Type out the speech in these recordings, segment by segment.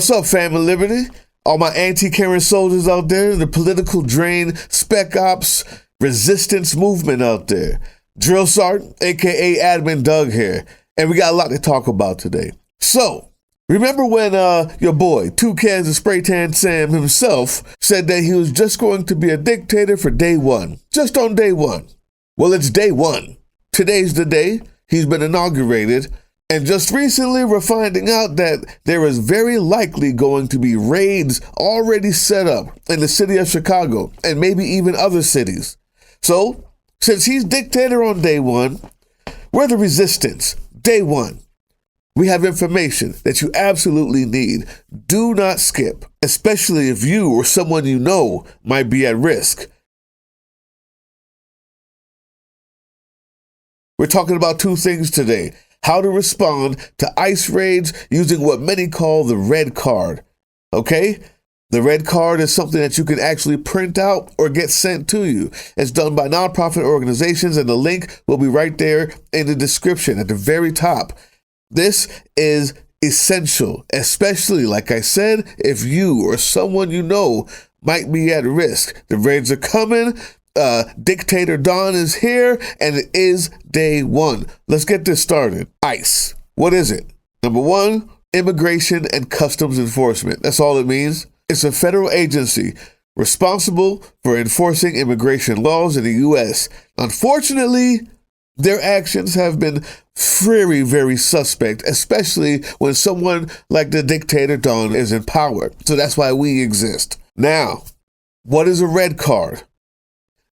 What's up, family Liberty? All my anti-Karen soldiers out there, the political drain, spec ops, resistance movement out there. Drill Sergeant, aka Admin Doug here, and we got a lot to talk about today. So, remember when your boy, 2 cans of Spray Tan Sam himself, said that he was just going to be a dictator for day one, just on day one? Well, it's day one. Today's the day. He's been inaugurated. And just recently, we're finding out that there is very likely going to be raids already set up in the city of Chicago and maybe even other cities. So, since he's dictator on day one, we're the resistance, day one. We have information that you absolutely need. Do not skip, especially if you or someone you know might be at risk. We're talking about 2 things today. How to respond to ICE raids using what many call the red card. Okay? The red card is something that you can actually print out or get sent to you. It's done by nonprofit organizations, and the link will be right there in the description at the very top. This is essential, especially, like I said, if you or someone you know might be at risk. The raids are coming. Dictator Don is here, and it is day one. Let's get this started. ICE. What is it? Number 1, Immigration and Customs Enforcement. That's all it means. It's a federal agency responsible for enforcing immigration laws in the U.S. Unfortunately, their actions have been very, very suspect, especially when someone like the Dictator Don is in power. So that's why we exist. Now, what is a red card?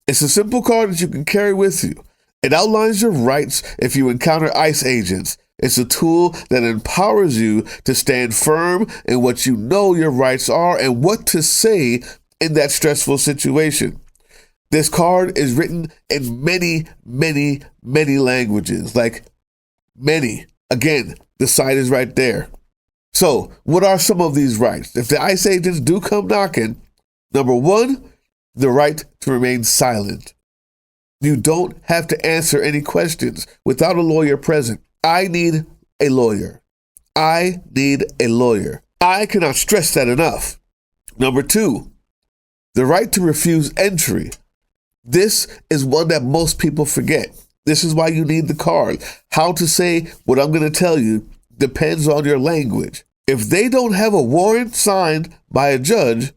It's a simple card that you can carry with you. It outlines your rights if you encounter ICE agents. It's a tool that empowers you to stand firm in what you know your rights are and what to say in that stressful situation. This card is written in many, many, many languages, like many. Again, the site is right there. So, what are some of these rights? If the ICE agents do come knocking, number 1, the right to remain silent. You don't have to answer any questions without a lawyer present. I need a lawyer. I need a lawyer. I cannot stress that enough. Number 2, the right to refuse entry. This is one that most people forget. This is why you need the card. How to say what I'm going to tell you depends on your language. If they don't have a warrant signed by a judge,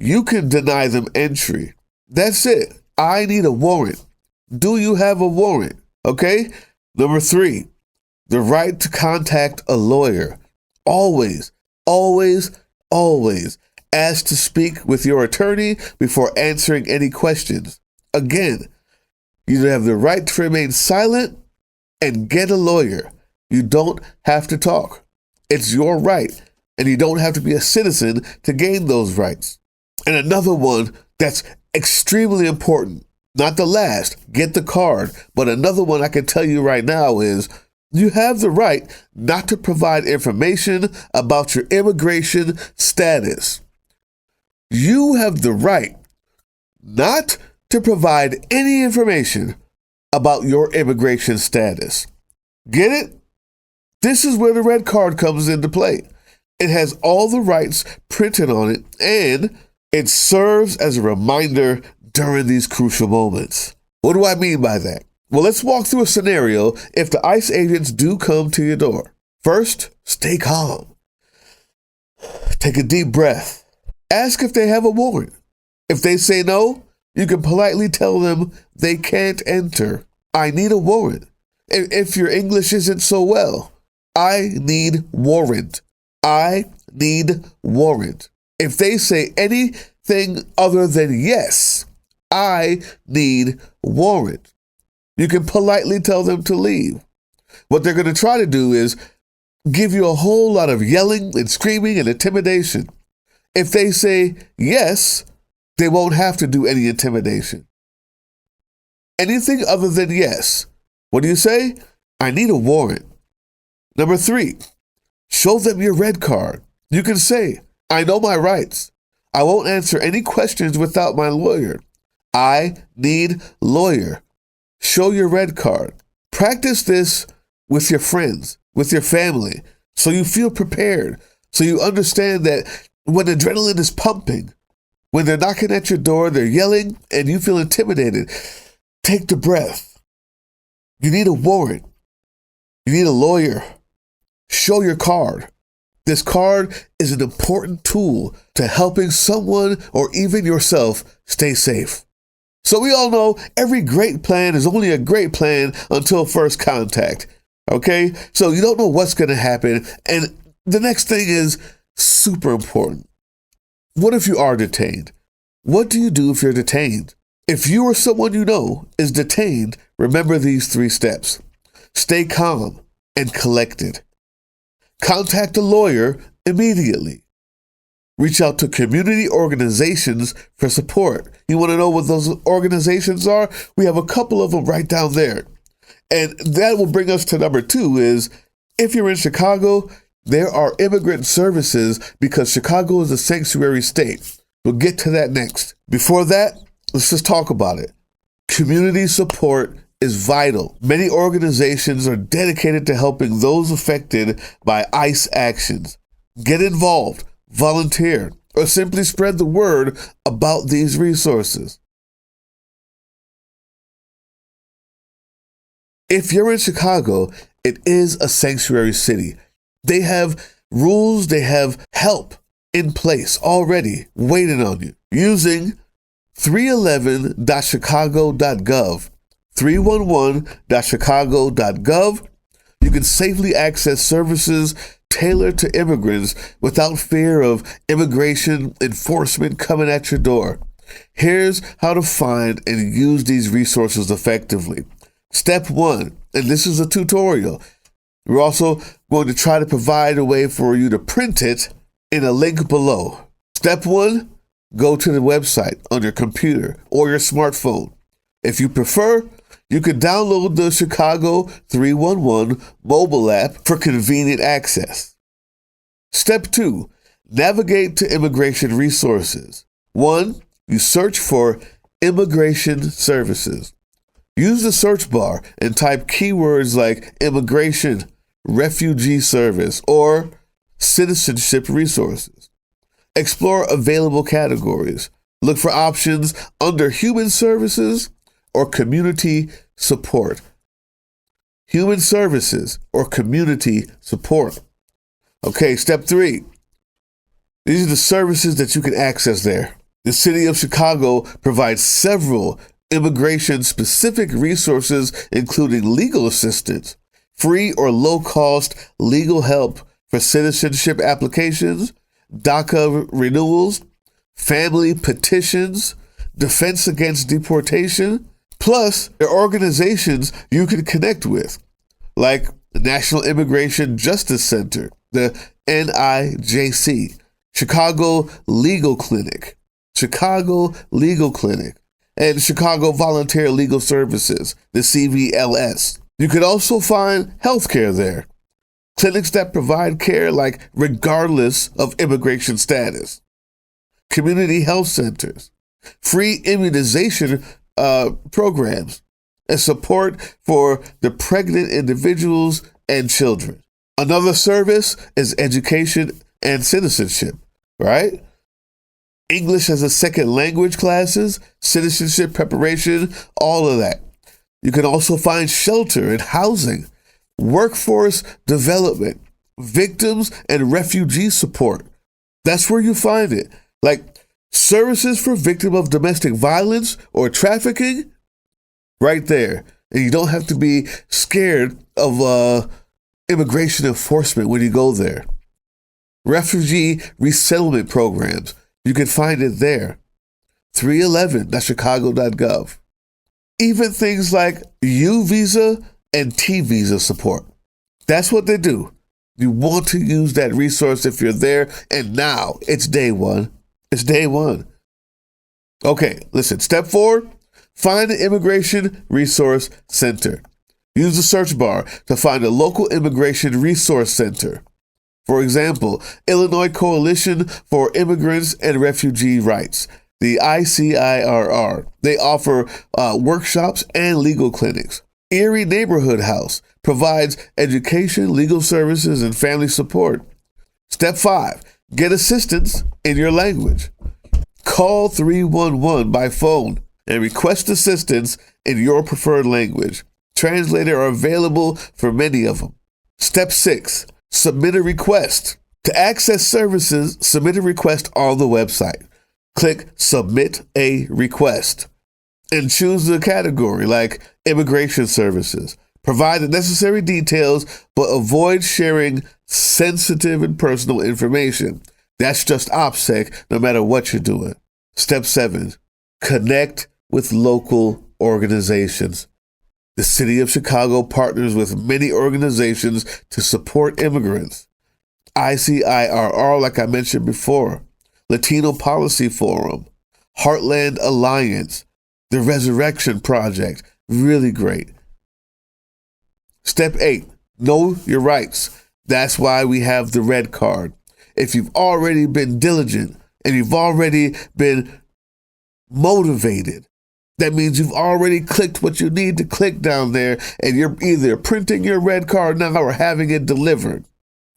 you can deny them entry. That's it. I need a warrant. Do you have a warrant? Okay? Number 3, the right to contact a lawyer. Always, always, always ask to speak with your attorney before answering any questions. Again, you have the right to remain silent and get a lawyer. You don't have to talk. It's your right, and you don't have to be a citizen to gain those rights. And another one that's extremely important, not the last, get the card, but another one I can tell you right now is you have the right not to provide information about your immigration status. You have the right not to provide any information about your immigration status. Get it? This is where the red card comes into play. It has all the rights printed on it, and it serves as a reminder during these crucial moments. What do I mean by that? Well, let's walk through a scenario if the ICE agents do come to your door. First, stay calm. Take a deep breath. Ask if they have a warrant. If they say no, you can politely tell them they can't enter. I need a warrant. If your English isn't so well, I need warrant. I need warrant. If they say anything other than yes, I need warrant, you can politely tell them to leave. What they're going to try to do is give you a whole lot of yelling and screaming and intimidation. If they say yes, they won't have to do any intimidation. Anything other than yes. What do you say? I need a warrant. Number 3, show them your red card. You can say, I know my rights. I won't answer any questions without my lawyer. I need lawyer. Show your red card. Practice this with your friends, with your family, so you feel prepared. So you understand that when adrenaline is pumping, when they're knocking at your door, they're yelling, and you feel intimidated, take the breath. You need a warrant. You need a lawyer. Show your card. This card is an important tool to helping someone or even yourself stay safe. So we all know every great plan is only a great plan until first contact. Okay? So you don't know what's going to happen. And the next thing is super important. What if you are detained? What do you do if you're detained? If you or someone you know is detained, remember these 3 steps. Stay calm and collected. Contact a lawyer immediately. Reach out to community organizations for support. You want to know what those organizations are? We have a couple of them right down there. And that will bring us to number 2 is, if you're in Chicago, there are immigrant services because Chicago is a sanctuary state. We'll get to that next. Before that, let's just talk about it. Community support is vital. Many organizations are dedicated to helping those affected by ICE actions. Get involved, volunteer, or simply spread the word about these resources. If you're in Chicago, it is a sanctuary city. They have rules, they have help in place already waiting on you. Using 311.chicago.gov, 311.chicago.gov, you can safely access services tailored to immigrants without fear of immigration enforcement coming at your door. Here's how to find and use these resources effectively. Step 1, and this is a tutorial. We're also going to try to provide a way for you to print it in a link below. Step 1, go to the website on your computer or your smartphone. If you prefer, you can download the Chicago 311 mobile app for convenient access. Step 2, navigate to immigration resources. 1, you search for immigration services. Use the search bar and type keywords like immigration, refugee service, or citizenship resources. Explore available categories. Look for options under human services or community support. Human services or community support. Okay, step 3. These are the services that you can access there. The city of Chicago provides several immigration-specific resources, including legal assistance, free or low-cost legal help for citizenship applications, DACA renewals, family petitions, defense against deportation. Plus, there are organizations you can connect with, like the National Immigration Justice Center, the NIJC, Chicago Legal Clinic, and Chicago Volunteer Legal Services, the CVLS. You could also find healthcare there. Clinics that provide care like regardless of immigration status. Community health centers. Free immunization programs. And support for the pregnant individuals and children. Another service is education and citizenship, right? English as a second language classes, citizenship preparation, all of that. You can also find shelter and housing, workforce development, victims and refugee support. That's where you find it. Like services for victims of domestic violence or trafficking, right there. And you don't have to be scared of immigration enforcement when you go there. Refugee resettlement programs. You can find it there. 311.chicago.gov. Even things like U visa and T visa support. That's what they do. You want to use that resource if you're there. And now it's day one. It's day one. Okay, listen. Step 4, find an immigration resource center. Use the search bar to find a local immigration resource center. For example, Illinois Coalition for Immigrants and Refugee Rights, the ICIRR. They offer workshops and legal clinics. Erie Neighborhood House provides education, legal services, and family support. Step 5, get assistance in your language. Call 311 by phone and request assistance in your preferred language. Translators are available for many of them. Step 6, submit a request. To access services, submit a request on the website. Click Submit a Request and choose the category like Immigration Services. Provide the necessary details, but avoid sharing sensitive and personal information. That's just OPSEC, no matter what you're doing. Step 7, connect with local organizations. The city of Chicago partners with many organizations to support immigrants. ICIRR, like I mentioned before, Latino Policy Forum, Heartland Alliance, the Resurrection Project, really great. Step 8, know your rights. That's why we have the red card. If you've already been diligent and you've already been motivated, that means you've already clicked what you need to click down there, and you're either printing your red card now or having it delivered.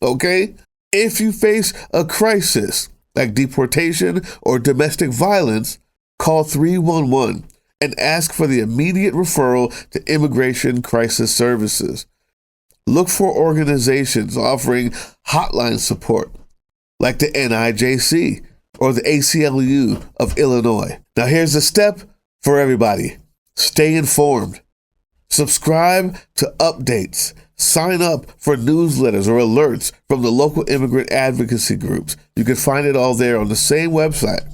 Okay? If you face a crisis like deportation or domestic violence, call 311 and ask for the immediate referral to Immigration Crisis Services. Look for organizations offering hotline support like the NIJC or the ACLU of Illinois. Now here's the step for everybody. Stay informed. Subscribe to updates. Sign up for newsletters or alerts from the local immigrant advocacy groups. You can find it all there on the same website.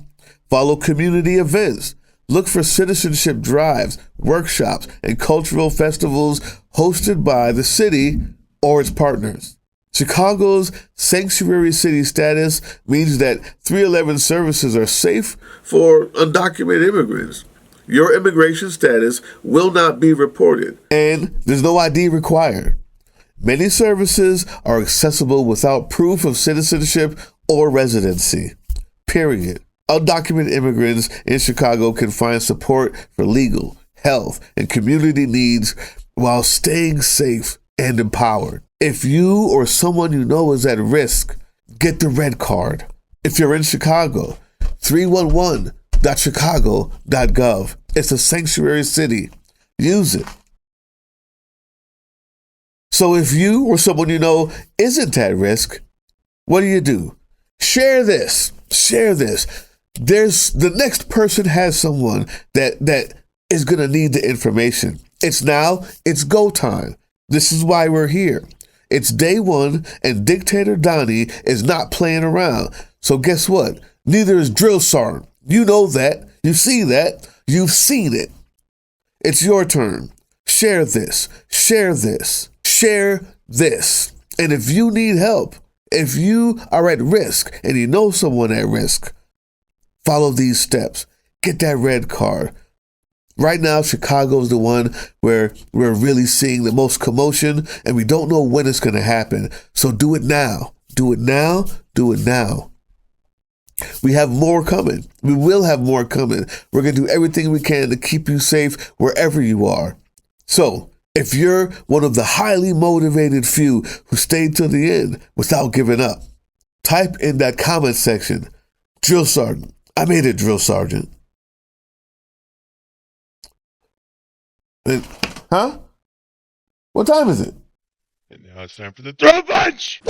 Follow community events. Look for citizenship drives, workshops, and cultural festivals hosted by the city or its partners. Chicago's sanctuary city status means that 311 services are safe for undocumented immigrants. Your immigration status will not be reported, and there's no ID required. Many services are accessible without proof of citizenship or residency. Period. Undocumented immigrants in Chicago can find support for legal, health, and community needs while staying safe and empowered. If you or someone you know is at risk, get the red card. If you're in Chicago, 311.chicago.gov. It's a sanctuary city. Use it. So if you or someone you know isn't at risk, what do? Share this. Share this. The next person has someone that is going to need the information. It's go time. This is why we're here. It's day one, and Dictator Donnie is not playing around. So guess what? Neither is Drill Sergeant. You know that. You see that. You've seen it. It's your turn. Share this. Share this. Share this. And if you need help, if you are at risk and you know someone at risk, follow these steps. Get that red card. Right now, Chicago is the one where we're really seeing the most commotion, and we don't know when it's going to happen. So do it now. Do it now. Do it now. We have more coming. We will have more coming. We're going to do everything we can to keep you safe wherever you are. So if you're one of the highly motivated few who stayed till the end without giving up, type in that comment section, Drill Sergeant. I made it, Drill Sergeant. Huh? What time is it? And now it's time for the throw punch!